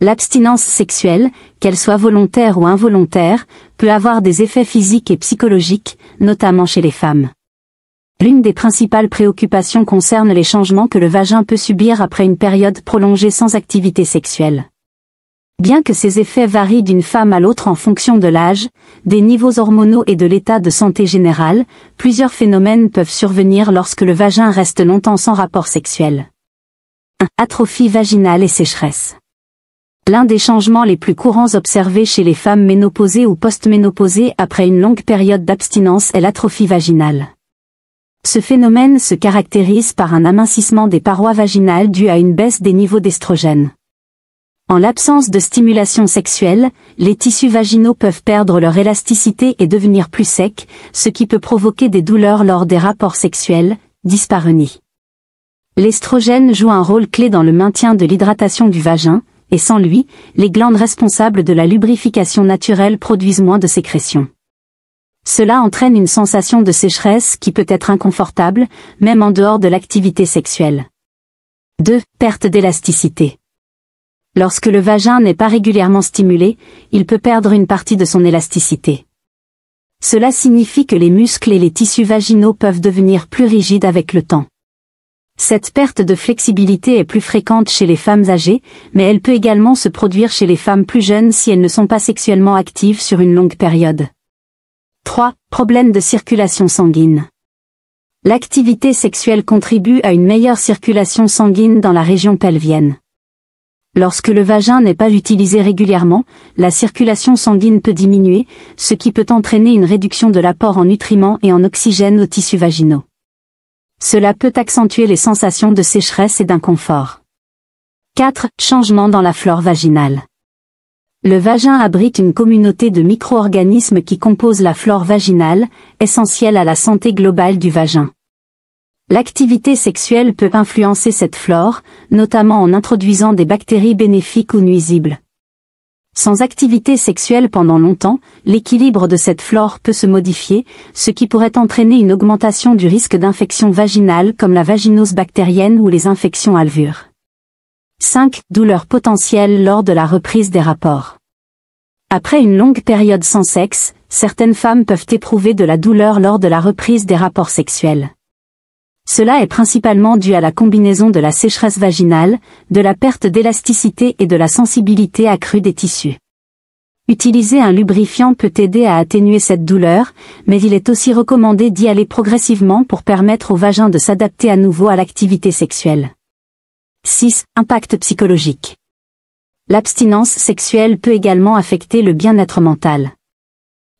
L'abstinence sexuelle, qu'elle soit volontaire ou involontaire, peut avoir des effets physiques et psychologiques, notamment chez les femmes. L'une des principales préoccupations concerne les changements que le vagin peut subir après une période prolongée sans activité sexuelle. Bien que ces effets varient d'une femme à l'autre en fonction de l'âge, des niveaux hormonaux et de l'état de santé général, plusieurs phénomènes peuvent survenir lorsque le vagin reste longtemps sans rapport sexuel. 1. Atrophie vaginale et sécheresse. L'un des changements les plus courants observés chez les femmes ménopausées ou post-ménopausées après une longue période d'abstinence est l'atrophie vaginale. Ce phénomène se caractérise par un amincissement des parois vaginales dû à une baisse des niveaux d'estrogène. En l'absence de stimulation sexuelle, les tissus vaginaux peuvent perdre leur élasticité et devenir plus secs, ce qui peut provoquer des douleurs lors des rapports sexuels, dyspareunie. L'estrogène joue un rôle clé dans le maintien de l'hydratation du vagin, et sans lui, les glandes responsables de la lubrification naturelle produisent moins de sécrétions. Cela entraîne une sensation de sécheresse qui peut être inconfortable, même en dehors de l'activité sexuelle. 2. Perte d'élasticité. Lorsque le vagin n'est pas régulièrement stimulé, il peut perdre une partie de son élasticité. Cela signifie que les muscles et les tissus vaginaux peuvent devenir plus rigides avec le temps. Cette perte de flexibilité est plus fréquente chez les femmes âgées, mais elle peut également se produire chez les femmes plus jeunes si elles ne sont pas sexuellement actives sur une longue période. 3. Problème de circulation sanguine. L'activité sexuelle contribue à une meilleure circulation sanguine dans la région pelvienne. Lorsque le vagin n'est pas utilisé régulièrement, la circulation sanguine peut diminuer, ce qui peut entraîner une réduction de l'apport en nutriments et en oxygène aux tissus vaginaux. Cela peut accentuer les sensations de sécheresse et d'inconfort. 4. Changement dans la flore vaginale. Le vagin abrite une communauté de micro-organismes qui composent la flore vaginale, essentielle à la santé globale du vagin. L'activité sexuelle peut influencer cette flore, notamment en introduisant des bactéries bénéfiques ou nuisibles. Sans activité sexuelle pendant longtemps, l'équilibre de cette flore peut se modifier, ce qui pourrait entraîner une augmentation du risque d'infections vaginales comme la vaginose bactérienne ou les infections alvures. 5. Douleurs potentielles lors de la reprise des rapports. Après une longue période sans sexe, certaines femmes peuvent éprouver de la douleur lors de la reprise des rapports sexuels. Cela est principalement dû à la combinaison de la sécheresse vaginale, de la perte d'élasticité et de la sensibilité accrue des tissus. Utiliser un lubrifiant peut aider à atténuer cette douleur, mais il est aussi recommandé d'y aller progressivement pour permettre au vagin de s'adapter à nouveau à l'activité sexuelle. 6. Impact psychologique. L'abstinence sexuelle peut également affecter le bien-être mental.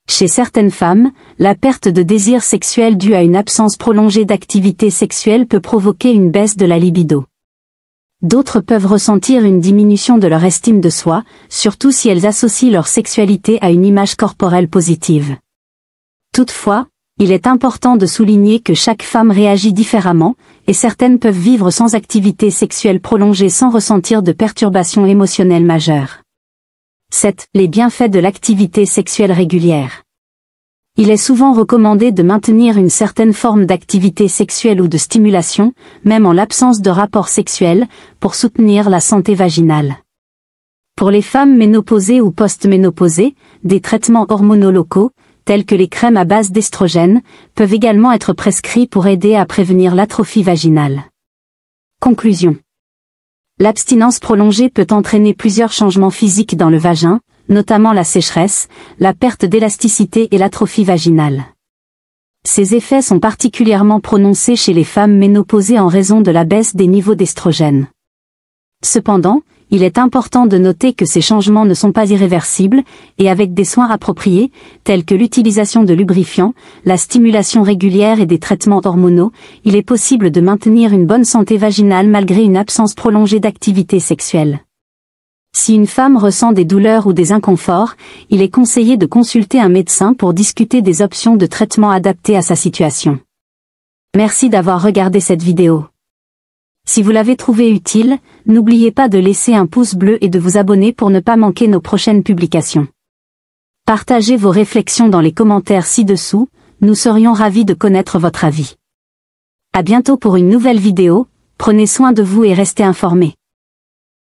Chez certaines femmes, la perte de désir sexuel due à une absence prolongée d'activité sexuelle peut provoquer une baisse de la libido. D'autres peuvent ressentir une diminution de leur estime de soi, surtout si elles associent leur sexualité à une image corporelle positive. Toutefois, il est important de souligner que chaque femme réagit différemment, et certaines peuvent vivre sans activité sexuelle prolongée sans ressentir de perturbations émotionnelles majeures. 7. Les bienfaits de l'activité sexuelle régulière. Il est souvent recommandé de maintenir une certaine forme d'activité sexuelle ou de stimulation, même en l'absence de rapport sexuel, pour soutenir la santé vaginale. Pour les femmes ménopausées ou post-ménopausées, des traitements hormonaux locaux, tels que les crèmes à base d'estrogène, peuvent également être prescrits pour aider à prévenir l'atrophie vaginale. Conclusion. L'abstinence prolongée peut entraîner plusieurs changements physiques dans le vagin, notamment la sécheresse, la perte d'élasticité et l'atrophie vaginale. Ces effets sont particulièrement prononcés chez les femmes ménopausées en raison de la baisse des niveaux d'estrogène. Cependant, il est important de noter que ces changements ne sont pas irréversibles, et avec des soins appropriés, tels que l'utilisation de lubrifiants, la stimulation régulière et des traitements hormonaux, il est possible de maintenir une bonne santé vaginale malgré une absence prolongée d'activité sexuelle. Si une femme ressent des douleurs ou des inconforts, il est conseillé de consulter un médecin pour discuter des options de traitement adaptées à sa situation. Merci d'avoir regardé cette vidéo. Si vous l'avez trouvée utile, n'oubliez pas de laisser un pouce bleu et de vous abonner pour ne pas manquer nos prochaines publications. Partagez vos réflexions dans les commentaires ci-dessous, nous serions ravis de connaître votre avis. À bientôt pour une nouvelle vidéo, prenez soin de vous et restez informés.